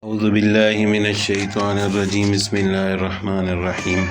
اعوذ باللہ من الشیطان الرجیم بسم اللہ الرحمن الرحیم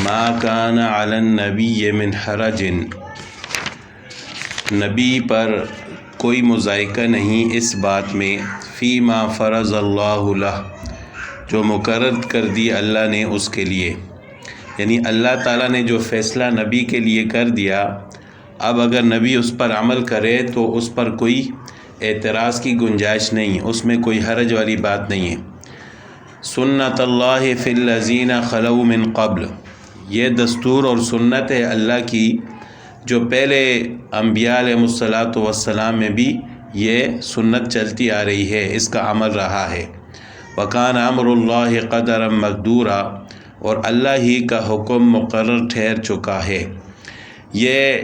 ما کان علی النبی من حرج، نبی پر کوئی مضائقہ نہیں اس بات میں، فی ما فرض اللہ لہ، جو مقرر کر دی اللہ نے اس کے لیے، یعنی اللہ تعالیٰ نے جو فیصلہ نبی کے لیے کر دیا، اب اگر نبی اس پر عمل کرے تو اس پر کوئی اعتراض کی گنجائش نہیں، اس میں کوئی حرج والی بات نہیں ہے۔ سنت اللہ فی الذین خلو من قبل، یہ دستور اور سنت ہے اللہ کی جو پہلے انبیاء علیہ الصلاۃ والسلام میں بھی یہ سنت چلتی آ رہی ہے، اس کا عمل رہا ہے۔ وکان امر اللہ قدرا مقدورا، اور اللہ ہی کا حکم مقرر ٹھہر چکا ہے۔ یہ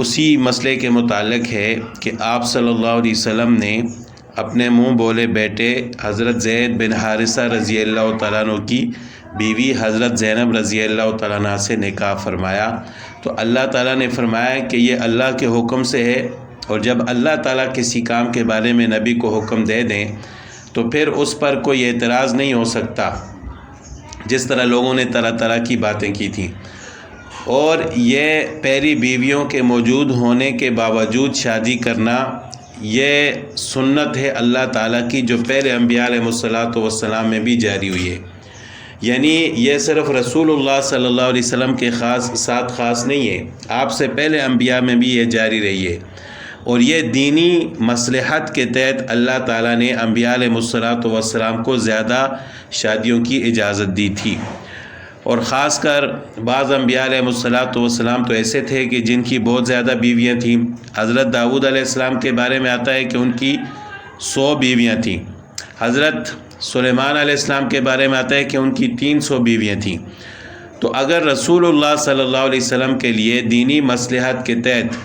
اسی مسئلے کے متعلق ہے کہ آپ صلی اللہ علیہ وسلم نے اپنے منہ بولے بیٹے حضرت زید بن حارثہ رضی اللہ تعالیٰ عنہ کی بیوی حضرت زینب رضی اللہ تعالیٰ عنہ سے نکاح فرمایا، تو اللہ تعالیٰ نے فرمایا کہ یہ اللہ کے حکم سے ہے، اور جب اللہ تعالیٰ کسی کام کے بارے میں نبی کو حکم دے دیں تو پھر اس پر کوئی اعتراض نہیں ہو سکتا، جس طرح لوگوں نے طرح طرح کی باتیں کی تھیں۔ اور یہ پیری بیویوں کے موجود ہونے کے باوجود شادی کرنا یہ سنت ہے اللہ تعالیٰ کی جو پہلے انبیاء علیہ الصلاۃ والسلام میں بھی جاری ہوئی ہے، یعنی یہ صرف رسول اللہ صلی اللہ علیہ وسلم کے ساتھ خاص نہیں ہے، آپ سے پہلے انبیاء میں بھی یہ جاری رہی ہے، اور یہ دینی مصلحت کے تحت اللہ تعالیٰ نے انبیاء علیہ الصلاۃ والسلام کو زیادہ شادیوں کی اجازت دی تھی۔ اور خاص کر بعض انبیاء علیہ الصلاۃ والسلام تو ایسے تھے کہ جن کی بہت زیادہ بیویاں تھیں۔ حضرت داؤد علیہ السلام کے بارے میں آتا ہے کہ ان کی 100 بیویاں تھیں۔ حضرت سلیمان علیہ السلام کے بارے میں آتا ہے کہ ان کی 300 بیویاں تھیں۔ تو اگر رسول اللہ صلی اللہ علیہ وسلم کے لیے دینی مصلحت کے تحت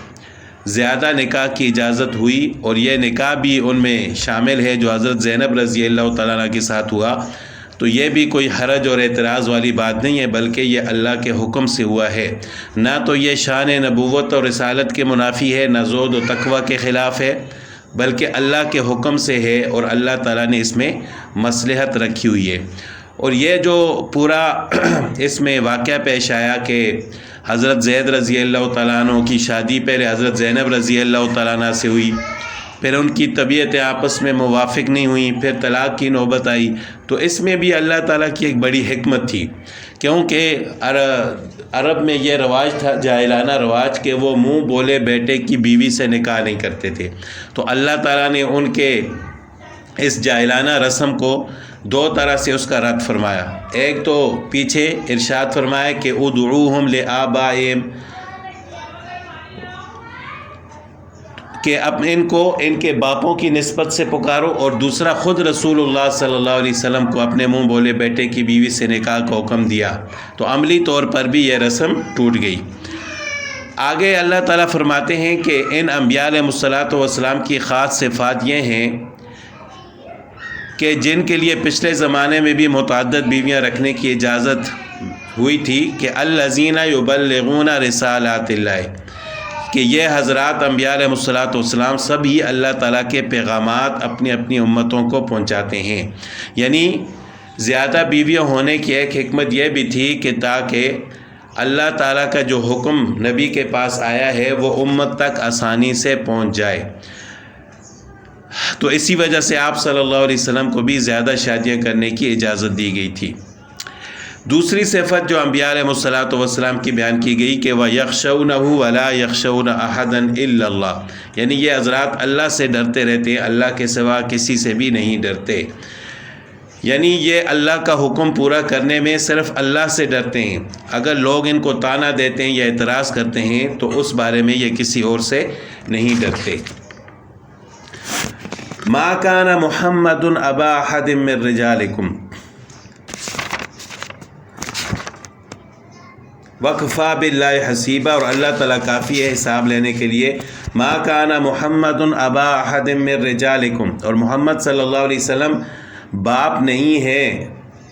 زیادہ نکاح کی اجازت ہوئی، اور یہ نکاح بھی ان میں شامل ہے جو حضرت زینب رضی اللہ تعالیٰ عنہ کے ساتھ ہوا، تو یہ بھی کوئی حرج اور اعتراض والی بات نہیں ہے، بلکہ یہ اللہ کے حکم سے ہوا ہے۔ نہ تو یہ شان نبوت اور رسالت کے منافی ہے، نہ زہد و تقوی کے خلاف ہے، بلکہ اللہ کے حکم سے ہے، اور اللہ تعالیٰ نے اس میں مصلحت رکھی ہوئی ہے۔ اور یہ جو پورا اس میں واقعہ پیش آیا کہ حضرت زید رضی اللہ تعالیٰ عنہ کی شادی پہلے حضرت زینب رضی اللہ تعالیٰ عنہ سے ہوئی، پھر ان کی طبیعتیں آپس میں موافق نہیں ہوئیں، پھر طلاق کی نوبت آئی، تو اس میں بھی اللہ تعالیٰ کی ایک بڑی حکمت تھی، کیونکہ عرب میں یہ رواج تھا، جاہلانہ رواج، کہ وہ منہ بولے بیٹے کی بیوی سے نکاح نہیں کرتے تھے، تو اللہ تعالیٰ نے ان کے اس جاہلانہ رسم کو 2 طرح سے اس کا رد فرمایا۔ ایک تو پیچھے ارشاد فرمایا کہ ادعوہم لآبائہم، کہ اب ان کو ان کے باپوں کی نسبت سے پکارو، اور دوسرا خود رسول اللہ صلی اللہ علیہ وسلم کو اپنے منہ بولے بیٹے کی بیوی سے نکاح کا حکم دیا، تو عملی طور پر بھی یہ رسم ٹوٹ گئی۔ آگے اللہ تعالیٰ فرماتے ہیں کہ ان انبیاء علیہ الصلاۃ والسلام کی خاص صفات یہ ہیں کہ جن کے لیے پچھلے زمانے میں بھی متعدد بیویاں رکھنے کی اجازت ہوئی تھی، کہ الذین یبلغون رسالات اللہ، کہ یہ حضرات انبیاء علیہ الصلاۃ والسلام سب ہی اللہ تعالیٰ کے پیغامات اپنی اپنی امتوں کو پہنچاتے ہیں۔ یعنی زیادہ بیویاں ہونے کی ایک حکمت یہ بھی تھی کہ تاکہ اللہ تعالیٰ کا جو حکم نبی کے پاس آیا ہے وہ امت تک آسانی سے پہنچ جائے، تو اسی وجہ سے آپ صلی اللہ علیہ وسلم کو بھی زیادہ شادیاں کرنے کی اجازت دی گئی تھی۔ دوسری صفت جو انبیاء علیہ الصلاۃ والسلام کی بیان کی گئی کہ وَيَخْشَوْنَهُ وَلَا يَخْشَوْنَ أَحَدًا إِلَّا اللَّهَ، یعنی یہ حضرات اللہ سے ڈرتے رہتے ہیں، اللہ کے سوا کسی سے بھی نہیں ڈرتے، یعنی یہ اللہ کا حکم پورا کرنے میں صرف اللہ سے ڈرتے ہیں۔ اگر لوگ ان کو طعنہ دیتے ہیں یا اعتراض کرتے ہیں تو اس بارے میں یہ کسی اور سے نہیں ڈرتے۔ مَا كَانَ مُحَمَّدٌ أَبَا أَحَدٍ مِّن رِّجَالِكُمْ وَكَفَىٰ بِاللَّهِ حَسِيبًا، اور اللہ تعالیٰ کافی ہے حساب لینے کے لیے۔ مَا كَانَ مُحَمَّدٌ أَبَا أَحَدٍ مِّن رِّجَالِكُمْ، اور محمد صلی اللہ علیہ وسلم باپ نہیں ہے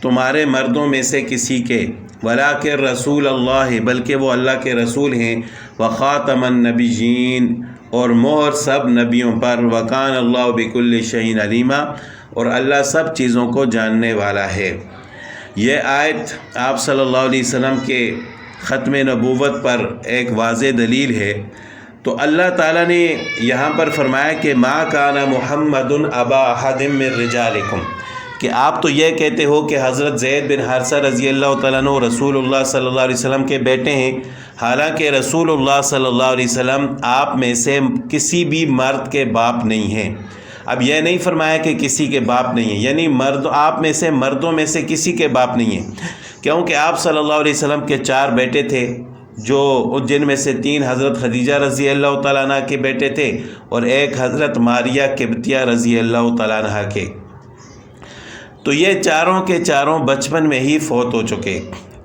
تمہارے مردوں میں سے کسی کے، وَلَٰكِن رسول اللہ، بلکہ وہ اللہ کے رسول ہیں، وَخَاتَمَ النَّبِيِّينَ، اور مہر سب نبیوں پر، وکان اللہ بکل شیء علیما، اور اللہ سب چیزوں کو جاننے والا ہے۔ یہ آیت آپ صلی اللہ علیہ وسلم کے ختم نبوت پر ایک واضح دلیل ہے۔ تو اللہ تعالیٰ نے یہاں پر فرمایا کہ ما کان محمد ابا احد من رجالکم، کہ آپ تو یہ کہتے ہو کہ حضرت زید بن حارثہ رضی اللہ تعالیٰ عنہ رسول اللہ صلی اللہ علیہ وسلم کے بیٹے ہیں، حالانکہ رسول اللہ صلی اللہ علیہ وسلم آپ میں سے کسی بھی مرد کے باپ نہیں ہیں۔ اب یہ نہیں فرمایا کہ کسی کے باپ نہیں ہیں، یعنی مرد آپ میں سے، مردوں میں سے کسی کے باپ نہیں ہیں، کیونکہ آپ صلی اللہ علیہ وسلم کے 4 بیٹے تھے، جن میں سے 3 حضرت خدیجہ رضی اللہ تعالیٰ عنہ کے بیٹے تھے اور 1 حضرت ماریہ قبطیہ رضی اللہ تعالیٰ عنہ کے۔ تو یہ چاروں کے چاروں بچپن میں ہی فوت ہو چکے،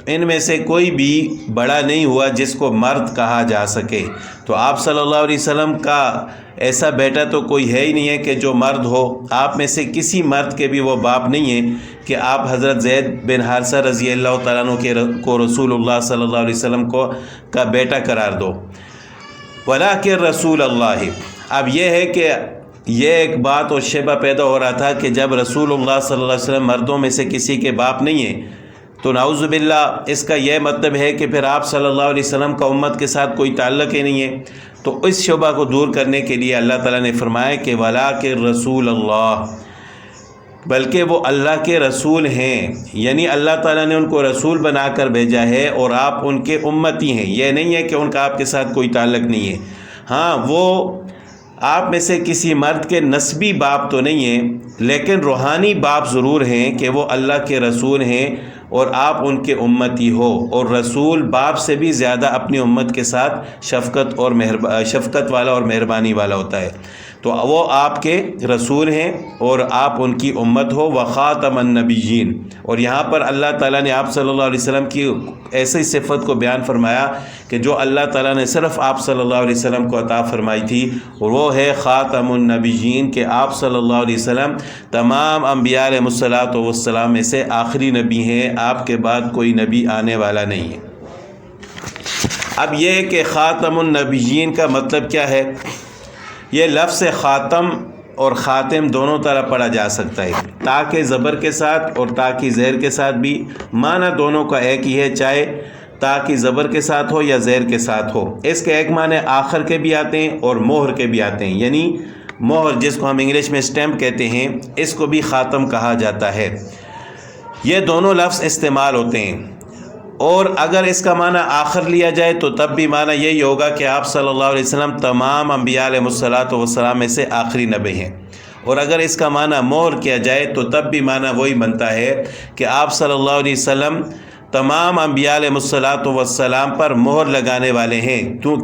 ان میں سے کوئی بھی بڑا نہیں ہوا جس کو مرد کہا جا سکے۔ تو آپ صلی اللہ علیہ وسلم کا ایسا بیٹا تو کوئی ہے ہی نہیں ہے کہ جو مرد ہو، آپ میں سے کسی مرد کے بھی وہ باپ نہیں ہیں کہ آپ حضرت زید بن حارثہ رضی اللہ تعالیٰ عنہ کو رسول اللہ صلی اللہ علیہ وسلم کا بیٹا قرار دو۔ ولیکن رسول اللہ، اب یہ ہے کہ یہ ایک بات اور شبہ پیدا ہو رہا تھا کہ جب رسول اللہ صلی اللہ علیہ وسلم مردوں میں سے کسی کے باپ نہیں ہیں تو نعوذ باللہ اس کا یہ مطلب ہے کہ پھر آپ صلی اللہ علیہ وسلم کا امت کے ساتھ کوئی تعلق ہی نہیں ہے۔ تو اس شبہ کو دور کرنے کے لیے اللہ تعالیٰ نے فرمایا کہ ولیکن رسول اللہ، بلکہ وہ اللہ کے رسول ہیں، یعنی اللہ تعالیٰ نے ان کو رسول بنا کر بھیجا ہے اور آپ ان کے امتی ہیں۔ یہ نہیں ہے کہ ان کا آپ کے ساتھ کوئی تعلق نہیں ہے، ہاں وہ آپ میں سے کسی مرد کے نسبی باپ تو نہیں ہیں، لیکن روحانی باپ ضرور ہیں کہ وہ اللہ کے رسول ہیں اور آپ ان کے امتی ہو، اور رسول باپ سے بھی زیادہ اپنی امت کے ساتھ شفقت والا اور مہربانی والا ہوتا ہے۔ تو وہ آپ کے رسول ہیں اور آپ ان کی امت ہو، وخاتم النبیین۔ اور یہاں پر اللہ تعالیٰ نے آپ صلی اللہ علیہ وسلم کی ایسی صفت کو بیان فرمایا کہ جو اللہ تعالیٰ نے صرف آپ صلی اللہ علیہ وسلم کو عطا فرمائی تھی، اور وہ ہے خاتم النبیین، کہ آپ صلی اللہ علیہ وسلم تمام انبیاء علیہ الصلوۃ والسلام میں سے آخری نبی ہیں، آپ کے بعد کوئی نبی آنے والا نہیں ہے۔ اب یہ کہ خاتم النبیین کا مطلب کیا ہے؟ یہ لفظ خاتم اور خاتم دونوں طرح پڑھا جا سکتا ہے، تا کے زبر کے ساتھ اور تا کی زیر کے ساتھ بھی، معنی دونوں کا ایک ہی ہے، چاہے تا کی زبر کے ساتھ ہو یا زیر کے ساتھ ہو۔ اس کے ایک معنی آخر کے بھی آتے ہیں اور مہر کے بھی آتے ہیں، یعنی مہر جس کو ہم انگلش میں اسٹیمپ کہتے ہیں، اس کو بھی خاتم کہا جاتا ہے۔ یہ دونوں لفظ استعمال ہوتے ہیں، اور اگر اس کا معنی آخر لیا جائے تو تب بھی معنی یہی ہوگا کہ آپ صلی اللہ علیہ وسلم تمام انبیاء علیہ الصلوۃ والسلام میں سے آخری نبی ہیں، اور اگر اس کا معنی مہر کیا جائے تو تب بھی معنی وہی بنتا ہے کہ آپ صلی اللہ علیہ وسلم تمام انبیاء علیہ الصلوۃ والسلام پر مہر لگانے والے ہیں،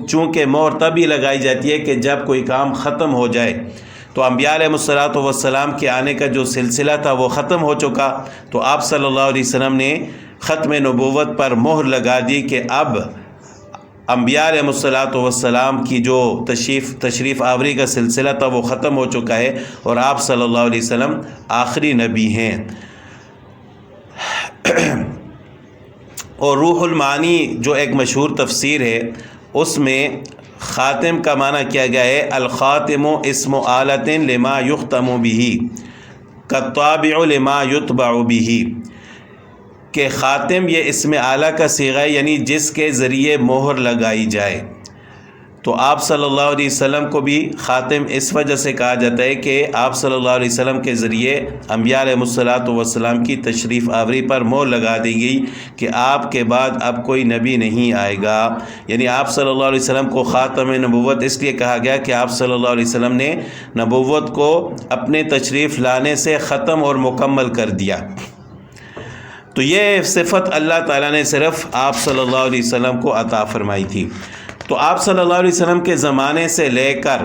چونکہ مہر تبھی لگائی جاتی ہے کہ جب کوئی کام ختم ہو جائے۔ تو انبیاء علیہ الصلوۃ والسلام کے آنے کا جو سلسلہ تھا وہ ختم ہو چکا، تو آپ صلی اللہ علیہ وسلم نے ختم نبوت پر مہر لگا دی کہ اب انبیاء علیہ الصلوۃ والسلام کی جو تشریف آوری کا سلسلہ تھا وہ ختم ہو چکا ہے، اور آپ صلی اللہ علیہ وسلم آخری نبی ہیں۔ اور روح المعانی جو ایک مشہور تفسیر ہے، اس میں خاتم کا معنی کیا گیا ہے الخاتم اسم آلۃ لما یختم بہ کالطابع لما یطبع بہ، کہ خاتم یہ اسم اعلیٰ کا صیغہ ہے، یعنی جس کے ذریعے مہر لگائی جائے۔ تو آپ صلی اللہ علیہ وسلم کو بھی خاتم اس وجہ سے کہا جاتا ہے کہ آپ صلی اللہ علیہ وسلم کے ذریعے انبیاء علیہ الصلوۃ والسلام کی تشریف آوری پر مہر لگا دی گئی کہ آپ کے بعد اب کوئی نبی نہیں آئے گا، یعنی آپ صلی اللہ علیہ وسلم کو خاتم نبوت اس لیے کہا گیا کہ آپ صلی اللہ علیہ وسلم نے نبوت کو اپنے تشریف لانے سے ختم اور مکمل کر دیا۔ تو یہ صفت اللہ تعالیٰ نے صرف آپ صلی اللہ علیہ وسلم کو عطا فرمائی تھی۔ تو آپ صلی اللہ علیہ وسلم کے زمانے سے لے کر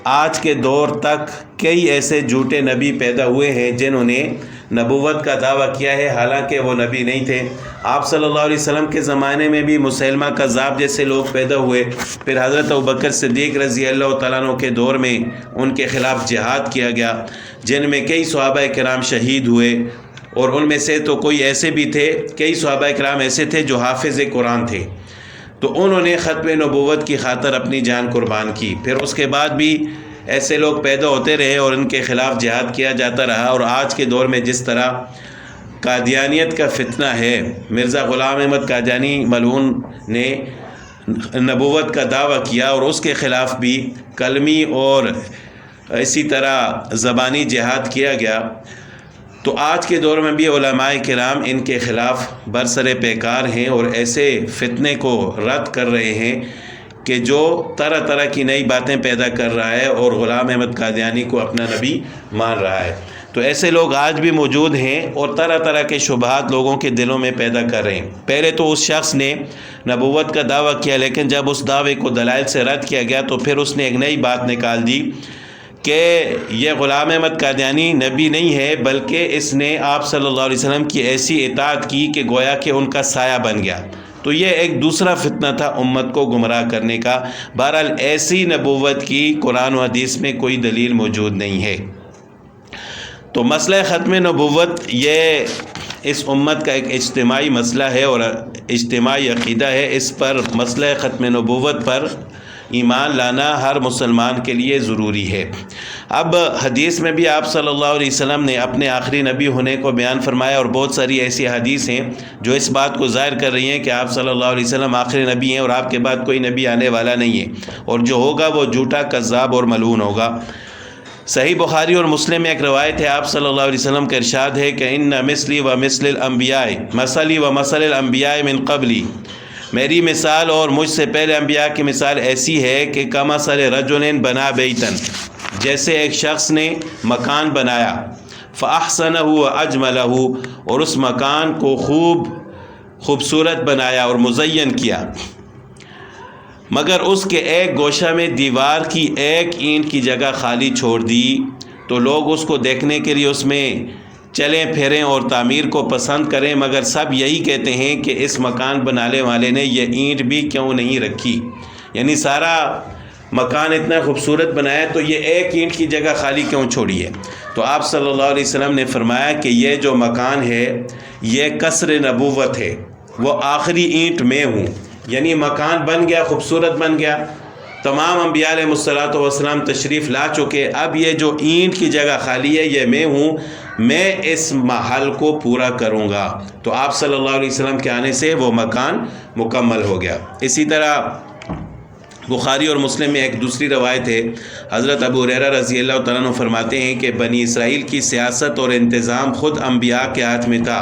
آج کے دور تک کئی ایسے جھوٹے نبی پیدا ہوئے ہیں جنہوں نے نبوت کا دعویٰ کیا ہے، حالانکہ وہ نبی نہیں تھے۔ آپ صلی اللہ علیہ وسلم کے زمانے میں بھی مسیلمہ کذاب جیسے لوگ پیدا ہوئے، پھر حضرت ابوبکر صدیق رضی اللہ تعالیٰ عنہ کے دور میں ان کے خلاف جہاد کیا گیا، جن میں کئی صحابہ کرام شہید ہوئے، اور ان میں سے تو کوئی ایسے بھی تھے، کئی صحابہ کرام ایسے تھے جو حافظ قرآن تھے۔ تو انہوں نے ختم نبوت کی خاطر اپنی جان قربان کی۔ پھر اس کے بعد بھی ایسے لوگ پیدا ہوتے رہے اور ان کے خلاف جہاد کیا جاتا رہا، اور آج کے دور میں جس طرح قادیانیت کا فتنہ ہے، مرزا غلام احمد قادیانی ملعون نے نبوت کا دعویٰ کیا اور اس کے خلاف بھی کلمی اور اسی طرح زبانی جہاد کیا گیا، تو آج کے دور میں بھی علماء کرام ان کے خلاف برسر پیکار ہیں اور ایسے فتنے کو رد کر رہے ہیں کہ جو طرح طرح کی نئی باتیں پیدا کر رہا ہے اور غلام احمد قادیانی کو اپنا نبی مان رہا ہے۔ تو ایسے لوگ آج بھی موجود ہیں اور طرح طرح کے شبہات لوگوں کے دلوں میں پیدا کر رہے ہیں۔ پہلے تو اس شخص نے نبوت کا دعویٰ کیا، لیکن جب اس دعوے کو دلائل سے رد کیا گیا تو پھر اس نے ایک نئی بات نکال دی کہ یہ غلام احمد قادیانی نبی نہیں ہے، بلکہ اس نے آپ صلی اللہ علیہ وسلم کی ایسی اطاعت کی کہ گویا کہ ان کا سایہ بن گیا۔ تو یہ ایک دوسرا فتنہ تھا امت کو گمراہ کرنے کا۔ بہرحال ایسی نبوت کی قرآن و حدیث میں کوئی دلیل موجود نہیں ہے۔ تو مسئلہ ختم نبوت یہ اس امت کا ایک اجتماعی مسئلہ ہے اور اجتماعی عقیدہ ہے۔ اس پر مسئلہ ختم نبوت پر ایمان لانا ہر مسلمان کے لیے ضروری ہے۔ اب حدیث میں بھی آپ صلی اللہ علیہ وسلم نے اپنے آخری نبی ہونے کو بیان فرمایا، اور بہت ساری ایسی حدیث ہیں جو اس بات کو ظاہر کر رہی ہیں کہ آپ صلی اللہ علیہ وسلم آخری نبی ہیں اور آپ کے بعد کوئی نبی آنے والا نہیں ہے، اور جو ہوگا وہ جھوٹا، کذاب اور ملعون ہوگا۔ صحیح بخاری اور مسلم میں ایک روایت ہے، آپ صلی اللہ علیہ وسلم کا ارشاد ہے کہ ان مثلی و مثل الانبیاء مثلی و مثل الانبیاء من قبلی، میری مثال اور مجھ سے پہلے انبیاء کی مثال ایسی ہے کہ کمثل رجل بنا بیتن، جیسے ایک شخص نے مکان بنایا، فاحسنہ واجملہ، اور اس مکان کو خوبصورت بنایا اور مزین کیا، مگر اس کے ایک گوشہ میں دیوار کی ایک اینٹ کی جگہ خالی چھوڑ دی، تو لوگ اس کو دیکھنے کے لیے اس میں چلیں پھریں اور تعمیر کو پسند کریں، مگر سب یہی کہتے ہیں کہ اس مکان بنانے والے نے یہ اینٹ بھی کیوں نہیں رکھی، یعنی سارا مکان اتنا خوبصورت بنایا تو یہ ایک اینٹ کی جگہ خالی کیوں چھوڑی ہے۔ تو آپ صلی اللہ علیہ وسلم نے فرمایا کہ یہ جو مکان ہے یہ قصر نبوت ہے، وہ آخری اینٹ میں ہوں، یعنی مکان بن گیا، خوبصورت بن گیا، تمام انبیاء علیہ السلام تشریف لا چکے، اب یہ جو اینٹ کی جگہ خالی ہے یہ میں ہوں، میں اس محل کو پورا کروں گا۔ تو آپ صلی اللہ علیہ وسلم کے آنے سے وہ مکان مکمل ہو گیا۔ اسی طرح بخاری اور مسلم میں ایک دوسری روایت ہے، حضرت ابو ہریرہ رضی اللہ تعالیٰ عنہ فرماتے ہیں کہ بنی اسرائیل کی سیاست اور انتظام خود انبیاء کے ہاتھ میں تھا،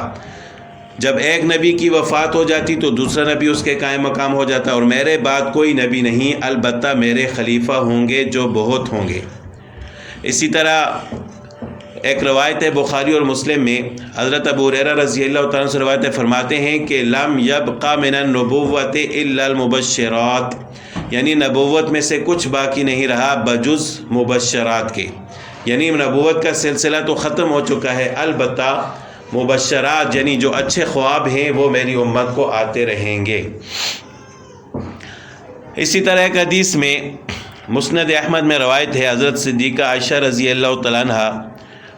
جب ایک نبی کی وفات ہو جاتی تو دوسرا نبی اس کے قائم مقام ہو جاتا، اور میرے بعد کوئی نبی نہیں، البتہ میرے خلیفہ ہوں گے جو بہت ہوں گے۔ اسی طرح ایک روایت ہے بخاری اور مسلم میں، حضرت ابو ہریرہ رضی اللہ تعالیٰ سے روایت فرماتے ہیں کہ لم یبقى من النبوۃ الا المبشرات، یعنی نبوت میں سے کچھ باقی نہیں رہا بجز مبشرات کے، یعنی نبوت کا سلسلہ تو ختم ہو چکا ہے، البتہ مبشرات یعنی جو اچھے خواب ہیں وہ میری امت کو آتے رہیں گے۔ اسی طرح ایک حدیث میں مسند احمد میں روایت ہے، حضرت صدیقہ عائشہ رضی اللہ تعالیٰ عنہ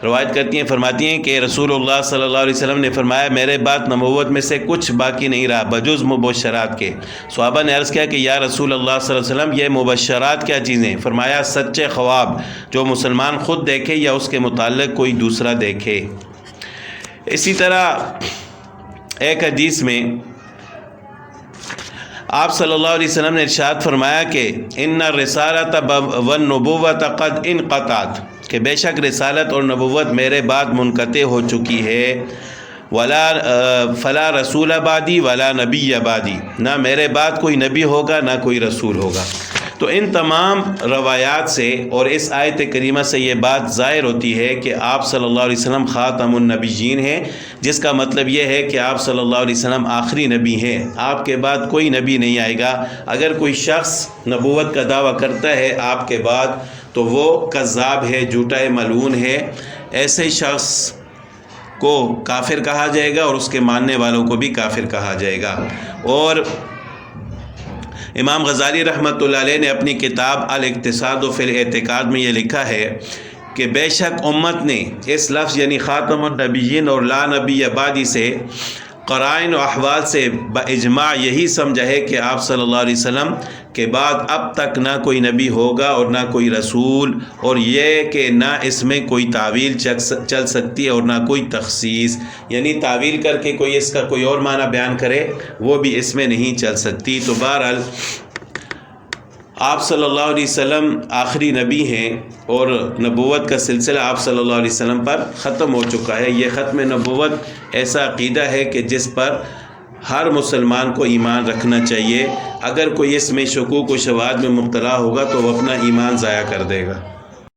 روایت کرتی ہیں، فرماتی ہیں کہ رسول اللہ صلی اللہ علیہ وسلم نے فرمایا میرے بعد نبوت میں سے کچھ باقی نہیں رہا بجز مبشرات کے۔ صحابہ نے عرض کیا کہ یا رسول اللہ صلی اللہ علیہ وسلم یہ مبشرات کیا چیزیں؟ فرمایا سچے خواب جو مسلمان خود دیکھے یا اس کے متعلق کوئی دوسرا دیکھے۔ اسی طرح ایک حدیث میں آپ صلی اللہ علیہ وسلم نے ارشاد فرمایا کہ ان الرسالۃ والنبوۃ قد انقطعت، کہ بے شک رسالت اور نبوت میرے بعد منقطع ہو چکی ہے، فلا رسول بعدی ولا نبی بعدی، نہ میرے بعد کوئی نبی ہوگا نہ کوئی رسول ہوگا۔ تو ان تمام روایات سے اور اس آیت کریمہ سے یہ بات ظاہر ہوتی ہے کہ آپ صلی اللہ علیہ وسلم خاتم النبیین ہیں، جس کا مطلب یہ ہے کہ آپ صلی اللہ علیہ وسلم آخری نبی ہیں، آپ کے بعد کوئی نبی نہیں آئے گا۔ اگر کوئی شخص نبوت کا دعویٰ کرتا ہے آپ کے بعد تو وہ کذاب ہے، جھوٹا ہے، ملعون ہے، ایسے شخص کو کافر کہا جائے گا اور اس کے ماننے والوں کو بھی کافر کہا جائے گا۔ اور امام غزالی رحمۃ اللہ علیہ نے اپنی کتاب الاقتصاد فی الاعتقاد میں یہ لکھا ہے کہ بے شک امت نے اس لفظ یعنی خاتم النبیین اور لا نبی بعدی سے قرائن و احوال سے باجماع یہی سمجھا ہے کہ آپ صلی اللہ علیہ وسلم کے بعد اب تک نہ کوئی نبی ہوگا اور نہ کوئی رسول، اور یہ کہ نہ اس میں کوئی تعویل چل سکتی ہے اور نہ کوئی تخصیص، یعنی تعویل کر کے کوئی اس کا کوئی اور معنی بیان کرے وہ بھی اس میں نہیں چل سکتی۔ تو بہرحال آپ صلی اللہ علیہ وسلم آخری نبی ہیں اور نبوت کا سلسلہ آپ صلی اللہ علیہ وسلم پر ختم ہو چکا ہے۔ یہ ختم نبوت ایسا عقیدہ ہے کہ جس پر ہر مسلمان کو ایمان رکھنا چاہیے۔ اگر کوئی اس میں شکوک و شبہات میں مبتلا ہوگا تو وہ اپنا ایمان ضائع کر دے گا۔